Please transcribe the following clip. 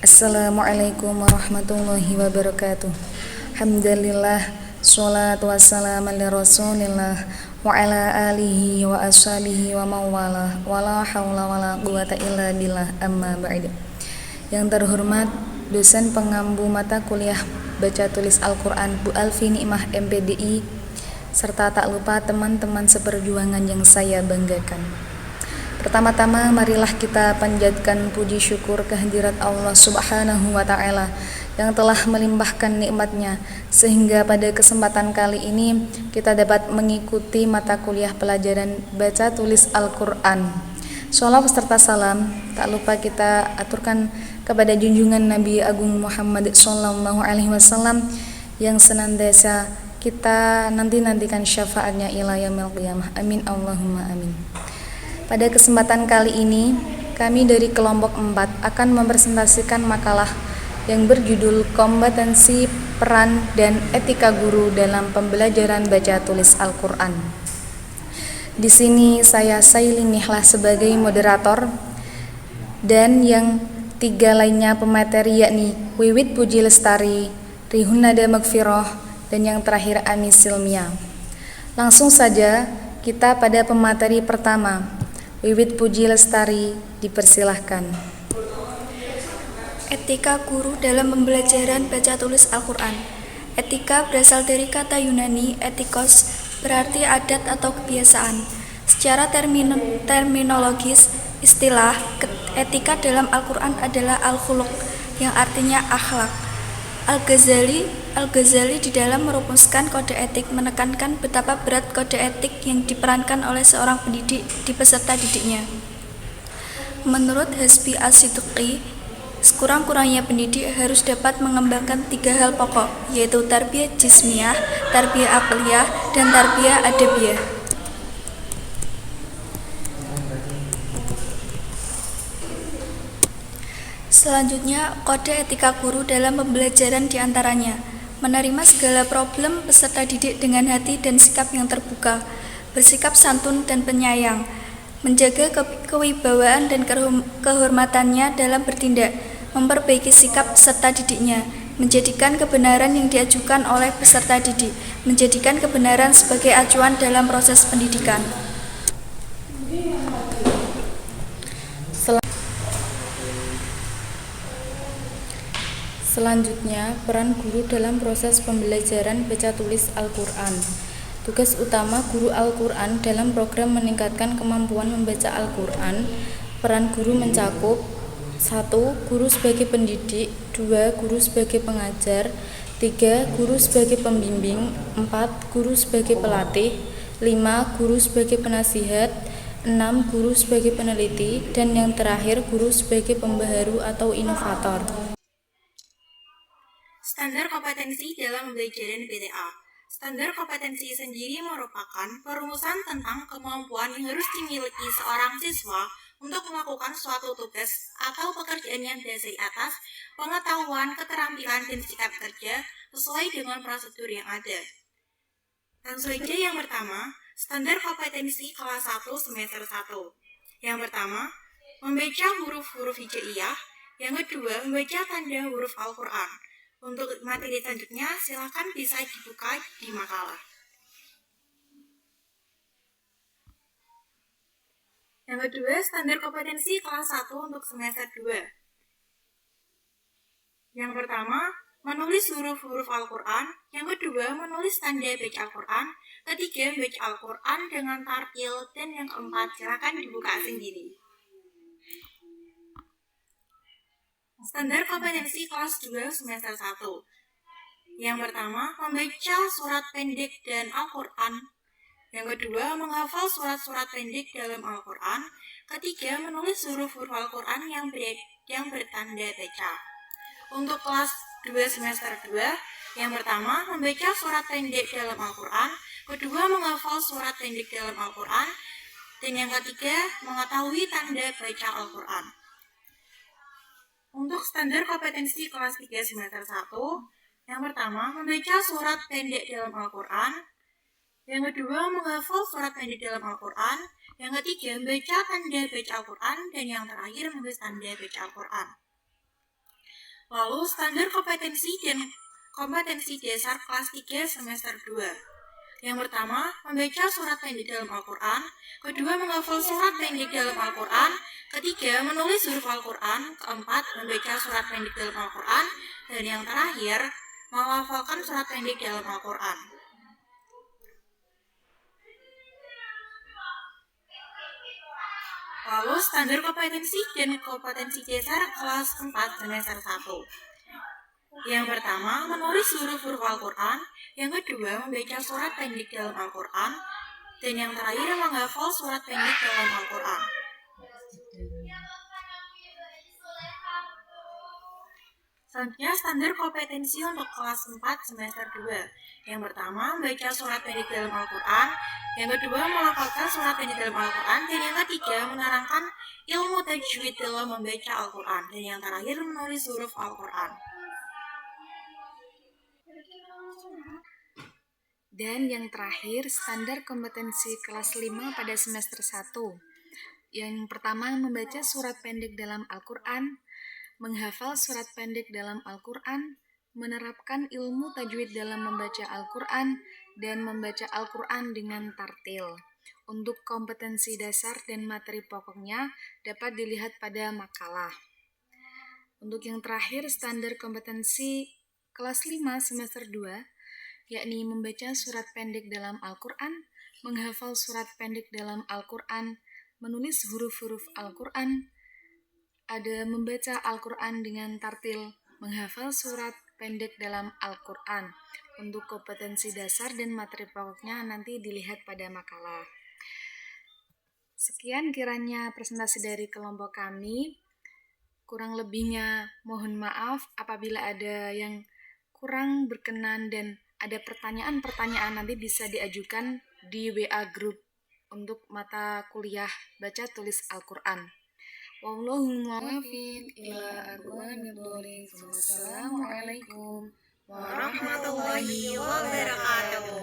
Assalamualaikum warahmatullahi wabarakatuh. Alhamdulillah, sholatu wassalamu ala rasulillah wa ala alihi wa ashabihi wa mawala wa la hawla wa la quwata illa billah amma ba'd. Yang terhormat dosen pengampu mata kuliah baca tulis Al-Quran Bu Alfi Ni'mah MPDI, serta tak lupa teman-teman seperjuangan yang saya banggakan. Pertama-tama marilah kita panjatkan puji syukur kehadirat Allah Subhanahu wa Ta'ala yang telah melimpahkan nikmatnya sehingga pada kesempatan kali ini kita dapat mengikuti mata kuliah pelajaran baca tulis Al-Quran. Sholawat serta salam tak lupa kita aturkan kepada junjungan Nabi Agung Muhammad Sallallahu Alaihi Wasallam yang senantiasa kita nantikan syafaatnya ila yaumil qiyamah. Amin Allahumma amin. Pada kesempatan kali ini, kami dari kelompok 4 akan mempresentasikan makalah yang berjudul Kompetensi, Peran, dan Etika Guru dalam Pembelajaran Baca Tulis Al-Quran. Di sini saya Sailin Nihlah sebagai moderator, dan yang 3 lainnya pemateri yakni Wiwit Puji Lestari, Rihunada Magfiroh, dan yang terakhir Ami Silmia. Langsung saja kita pada pemateri pertama. Wiwit Puji Lestari, dipersilahkan. Etika guru dalam pembelajaran baca tulis Al-Quran. Etika berasal dari kata Yunani etikos, berarti adat atau kebiasaan. Secara terminologis, istilah etika dalam Al-Quran adalah al-khuluq, yang artinya akhlak. Al-Ghazali di dalam merumuskan kode etik menekankan betapa berat kode etik yang diperankan oleh seorang pendidik di peserta didiknya. Menurut Hasbi As-Siddiqi, sekurang-kurangnya pendidik harus dapat mengembangkan 3 hal pokok, yaitu tarbiyah jismiyah, tarbiyah aqliyah, dan tarbiyah adabiyah. Selanjutnya, kode etika guru dalam pembelajaran diantaranya menerima segala problem peserta didik dengan hati dan sikap yang terbuka, bersikap santun dan penyayang, menjaga kewibawaan dan kehormatannya dalam bertindak, memperbaiki sikap peserta didiknya, menjadikan kebenaran yang diajukan oleh peserta didik, menjadikan kebenaran sebagai acuan dalam proses pendidikan. Selanjutnya, peran guru dalam proses pembelajaran baca tulis Al-Quran. Tugas utama guru Al-Quran dalam program meningkatkan kemampuan membaca Al-Quran. Peran guru mencakup 1. Guru sebagai pendidik, 2. Guru sebagai pengajar, 3. Guru sebagai pembimbing, 4. Guru sebagai pelatih, 5. Guru sebagai penasihat, 6. Guru sebagai peneliti, dan yang terakhir guru sebagai pembaharu atau inovator. Standar kompetensi dalam pembelajaran BTA. Standar kompetensi sendiri merupakan perumusan tentang kemampuan yang harus dimiliki seorang siswa untuk melakukan suatu tugas atau pekerjaan yang berdasari atas pengetahuan, keterampilan, dan sikap kerja sesuai dengan prosedur yang ada. Langsung saja yang pertama, standar kompetensi kelas 1 semester 1. Yang pertama, membaca huruf-huruf hijaiyah. Yang kedua, membaca tanda huruf Al-Quran. Untuk materi selanjutnya, silakan bisa dibuka di makalah. Yang kedua, standar kompetensi kelas 1 untuk semester 2. Yang pertama, menulis huruf-huruf Al-Quran. Yang kedua, menulis tanda baca Al-Quran. Ketiga, baca Al-Quran dengan tartil. Dan yang keempat, silakan dibuka sendiri. Standar kompetensi kelas 2 semester 1. Yang pertama, membaca surat pendek dan Al-Quran. Yang kedua, menghafal surat-surat pendek dalam Al-Quran. Ketiga, menulis huruf-huruf Al-Quran yang bertanda baca. Untuk kelas 2 semester 2, yang pertama, membaca surat pendek dalam Al-Quran. Kedua, menghafal surat pendek dalam Al-Quran. Dan yang ketiga, mengetahui tanda baca Al-Quran. Untuk standar kompetensi kelas 3 semester 1, yang pertama, membaca surat pendek dalam Al-Quran. Yang kedua, menghafal surat pendek dalam Al-Quran. Yang ketiga, membaca tanda baca Al-Quran. Dan yang terakhir, menulis tanda baca Al-Quran. Lalu standar kompetensi dan kompetensi dasar kelas 3 semester 2. Yang pertama, membaca surat pendek dalam Al-Quran. Kedua, menghafal surat pendek dalam Al-Quran. Ketiga, menulis huruf Al-Quran. Keempat, membaca surat pendek dalam Al-Quran. Dan yang terakhir, menghafalkan surat pendek dalam Al-Quran. Lalu standar kompetensi dan kompetensi dasar kelas 4 semester 1. Yang pertama, menulis huruf-huruf Al-Quran. Yang kedua, membaca surat pendek dalam Al-Quran. Dan yang terakhir, menghafal surat pendek dalam Al-Quran. Selanjutnya, standar kompetensi untuk kelas 4 semester 2. Yang pertama, membaca surat pendek dalam Al-Quran. Yang kedua, melafalkan surat pendek dalam Al-Quran. Dan yang ketiga, menerangkan ilmu tajwid dalam membaca Al-Quran. Dan yang terakhir, menulis huruf Al-Quran. Dan yang terakhir, standar kompetensi kelas 5 pada semester 1. Yang pertama, membaca surat pendek dalam Al-Quran, menghafal surat pendek dalam Al-Quran, menerapkan ilmu tajwid dalam membaca Al-Quran, dan membaca Al-Quran dengan tartil. Untuk kompetensi dasar dan materi pokoknya dapat dilihat pada makalah. Untuk yang terakhir, standar kompetensi kelas 5 semester 2, yakni membaca surat pendek dalam Al-Quran, menghafal surat pendek dalam Al-Quran, menulis huruf-huruf Al-Quran, ada membaca Al-Quran dengan tartil, menghafal surat pendek dalam Al-Quran. Untuk kompetensi dasar dan materi pokoknya nanti dilihat pada makalah. Sekian kiranya presentasi dari kelompok kami. Kurang lebihnya mohon maaf apabila ada yang kurang berkenan dan ada pertanyaan-pertanyaan nanti bisa diajukan di WA group untuk mata kuliah baca tulis Al-Quran. Wallahu muwaffiq ila aqwamit thoriq. Wassalamualaikum warahmatullahi wabarakatuh.